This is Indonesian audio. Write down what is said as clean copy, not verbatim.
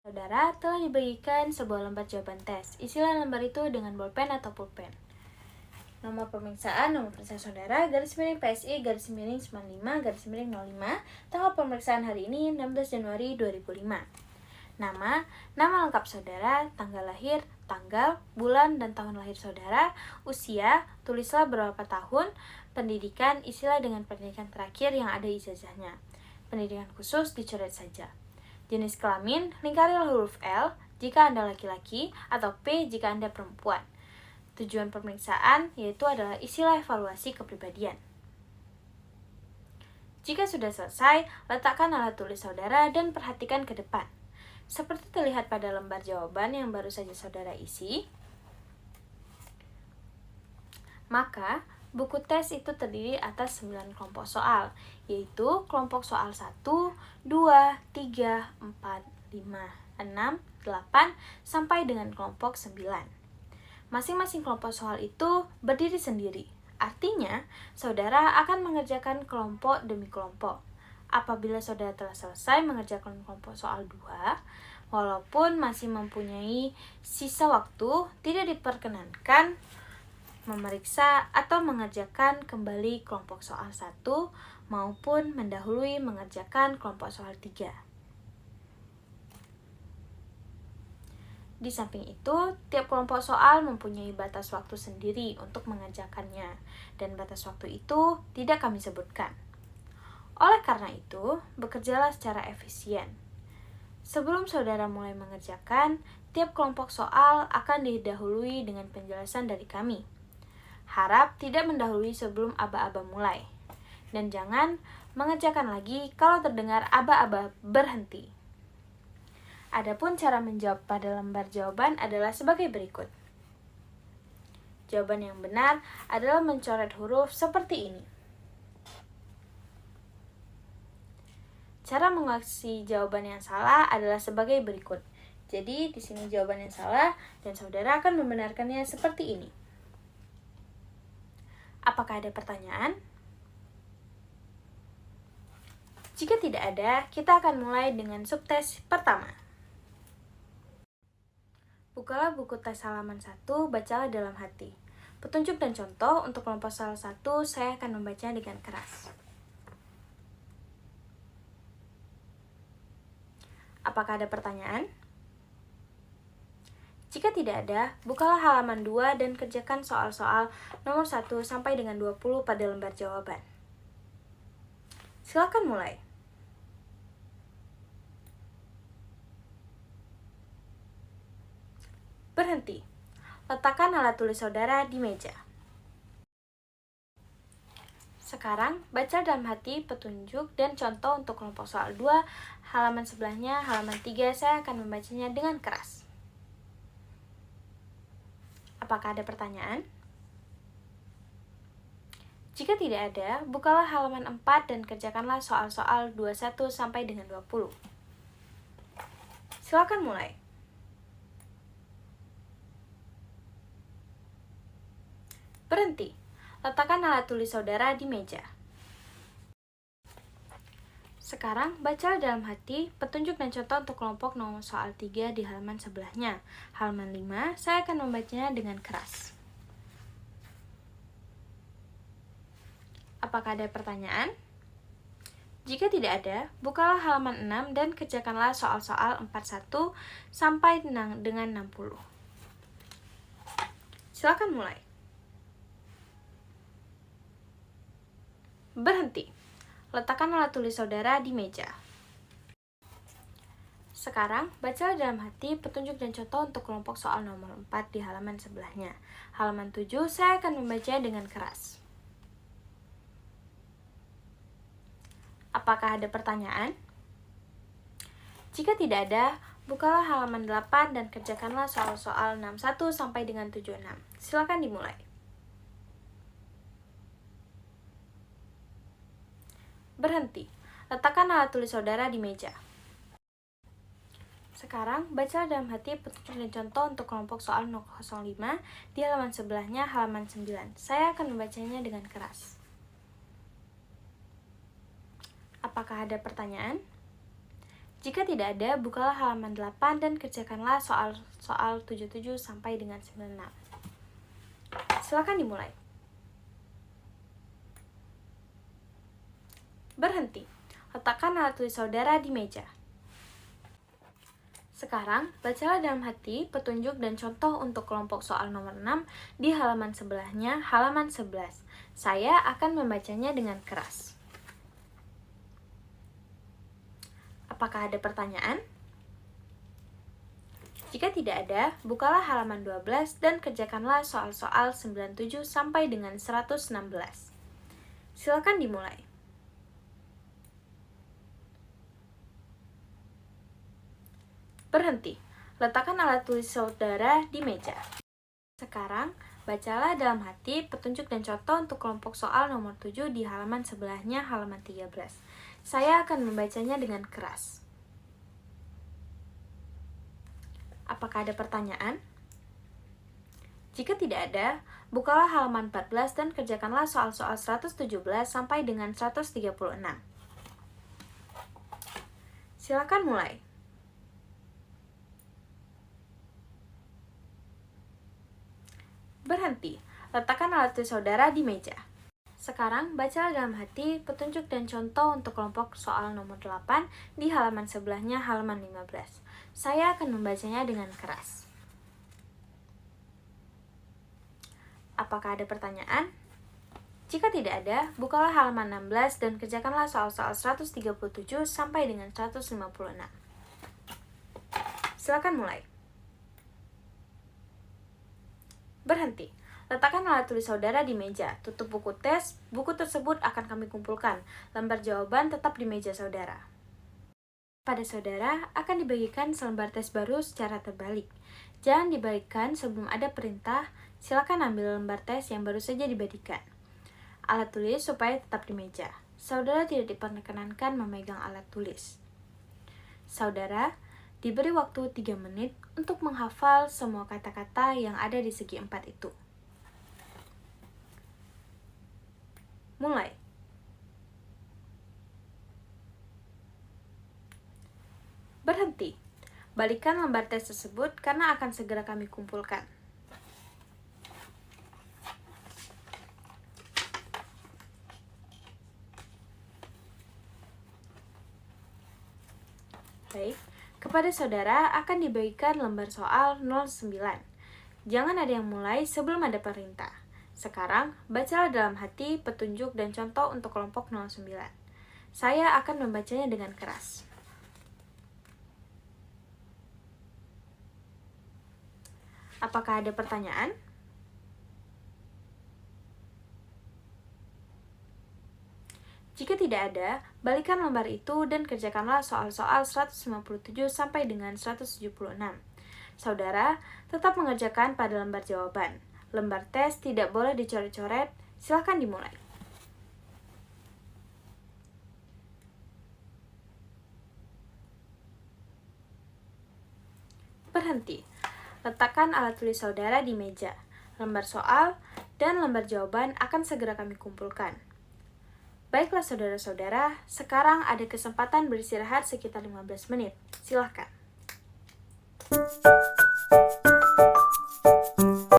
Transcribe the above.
Saudara, telah dibagikan sebuah lembar jawaban tes. Isilah lembar itu dengan bolpen atau pulpen. Nomor pemeriksaan saudara, garis miring PSI, garis miring 95, garis miring 05. Tanggal pemeriksaan hari ini 16 Januari 2005. Nama lengkap saudara, tanggal lahir, tanggal, bulan, dan tahun lahir saudara, usia, tulislah berapa tahun, pendidikan, isilah dengan pendidikan terakhir yang ada ijazahnya. Pendidikan khusus dicoret saja. Jenis kelamin, lingkarilah huruf L jika Anda laki-laki atau P jika Anda perempuan. Tujuan pemeriksaan yaitu adalah isilah evaluasi kepribadian. Jika sudah selesai, letakkan alat tulis saudara dan perhatikan ke depan. Seperti terlihat pada lembar jawaban yang baru saja saudara isi, maka buku tes itu terdiri atas 9 kelompok soal, yaitu kelompok soal 1, 2, 3, 4, 5, 6, 8, sampai dengan kelompok 9. Masing-masing kelompok soal itu berdiri sendiri, artinya saudara akan mengerjakan kelompok demi kelompok. Apabila saudara telah selesai mengerjakan kelompok soal 2, walaupun masih mempunyai sisa waktu, tidak diperkenankan memeriksa atau mengerjakan kembali kelompok soal 1 maupun mendahului mengerjakan kelompok soal 3. Di samping itu, tiap kelompok soal mempunyai batas waktu sendiri untuk mengerjakannya, dan batas waktu itu tidak kami sebutkan. Oleh karena itu, bekerjalah secara efisien. Sebelum saudara mulai mengerjakan, tiap kelompok soal akan didahului dengan penjelasan dari kami. Harap tidak mendahului sebelum aba-aba mulai. Dan jangan mengerjakan lagi kalau terdengar aba-aba berhenti. Adapun cara menjawab pada lembar jawaban adalah sebagai berikut. Jawaban yang benar adalah mencoret huruf seperti ini. Cara mengoreksi jawaban yang salah adalah sebagai berikut. Jadi, di sini jawaban yang salah dan saudara akan membenarkannya seperti ini. Apakah ada pertanyaan? Jika tidak ada, kita akan mulai dengan subtes pertama. Bukalah buku tes halaman 1, bacalah dalam hati. Petunjuk dan contoh untuk kelompok soal 1, saya akan membacanya dengan keras. Apakah ada pertanyaan? Jika tidak ada, bukalah halaman 2 dan kerjakan soal-soal nomor 1 sampai dengan 20 pada lembar jawaban. Silakan mulai. Berhenti. Letakkan alat tulis saudara di meja. Sekarang, baca dalam hati petunjuk dan contoh untuk kelompok soal 2, halaman sebelahnya, halaman 3, saya akan membacanya dengan keras. Apakah ada pertanyaan? Jika tidak ada, bukalah halaman 4 dan kerjakanlah soal-soal 21 sampai dengan 20. Silakan mulai. Berhenti. Letakkan alat tulis saudara di meja. Sekarang, baca dalam hati petunjuk dan contoh untuk kelompok nomor soal 3 di halaman sebelahnya. Halaman 5, saya akan membacanya dengan keras. Apakah ada pertanyaan? Jika tidak ada, bukalah halaman 6 dan kerjakanlah soal-soal 41 sampai dengan 60. Silakan mulai. Berhenti. Letakkan alat tulis saudara di meja. Sekarang, baca dalam hati petunjuk dan contoh untuk kelompok soal nomor 4 di halaman sebelahnya. Halaman 7, saya akan membacanya dengan keras. Apakah ada pertanyaan? Jika tidak ada, bukalah halaman 8 dan kerjakanlah soal-soal 61 sampai dengan 76. Silakan dimulai. Berhenti. Letakkan alat tulis saudara di meja. Sekarang, baca dalam hati petunjuk dan contoh untuk kelompok soal 05 di halaman sebelahnya, halaman 9. Saya akan membacanya dengan keras. Apakah ada pertanyaan? Jika tidak ada, bukalah halaman 8 dan kerjakanlah soal 77 sampai dengan 96. Silakan dimulai. Berhenti. Letakkan alat tulis saudara di meja. Sekarang, bacalah dalam hati petunjuk dan contoh untuk kelompok soal nomor 6 di halaman sebelahnya, halaman 11. Saya akan membacanya dengan keras. Apakah ada pertanyaan? Jika tidak ada, bukalah halaman 12 dan kerjakanlah soal-soal 97 sampai dengan 116. Silakan dimulai. Berhenti. Letakkan alat tulis saudara di meja. Sekarang, bacalah dalam hati petunjuk dan contoh untuk kelompok soal nomor 7 di halaman sebelahnya, halaman 13. Saya akan membacanya dengan keras. Apakah ada pertanyaan? Jika tidak ada, bukalah halaman 14 dan kerjakanlah soal-soal 117 sampai dengan 136. Silakan mulai. Berhenti. Letakkan alat tulis saudara di meja. Sekarang, bacalah dalam hati petunjuk dan contoh untuk kelompok soal nomor 8 di halaman sebelahnya, halaman 15. Saya akan membacanya dengan keras. Apakah ada pertanyaan? Jika tidak ada, bukalah halaman 16 dan kerjakanlah soal-soal 137 sampai dengan 156. Silakan mulai. Berhenti. Letakkan alat tulis saudara di meja. Tutup buku tes. Buku tersebut akan kami kumpulkan. Lembar jawaban tetap di meja saudara. Pada saudara akan dibagikan selembar tes baru secara terbalik. Jangan dibagikan sebelum ada perintah. Silakan ambil lembar tes yang baru saja dibagikan. Alat tulis supaya tetap di meja. Saudara tidak diperkenankan memegang alat tulis. Saudara diberi waktu 3 menit untuk menghafal semua kata-kata yang ada di segi 4 itu. Mulai. Berhenti. Balikan lembar tes tersebut karena akan segera kami kumpulkan. Baik. Kepada saudara akan dibagikan lembar soal 09. Jangan ada yang mulai sebelum ada perintah. Sekarang, bacalah dalam hati petunjuk dan contoh untuk kelompok 09. Saya akan membacanya dengan keras. Apakah ada pertanyaan? Jika tidak ada, balikan lembar itu dan kerjakanlah soal-soal 157 sampai dengan 176. Saudara tetap mengerjakan pada lembar jawaban. Lembar tes tidak boleh dicoret-coret. Silakan dimulai. Berhenti. Letakkan alat tulis saudara di meja. Lembar soal dan lembar jawaban akan segera kami kumpulkan. Baiklah saudara-saudara, sekarang ada kesempatan beristirahat sekitar 15 menit. Silakan.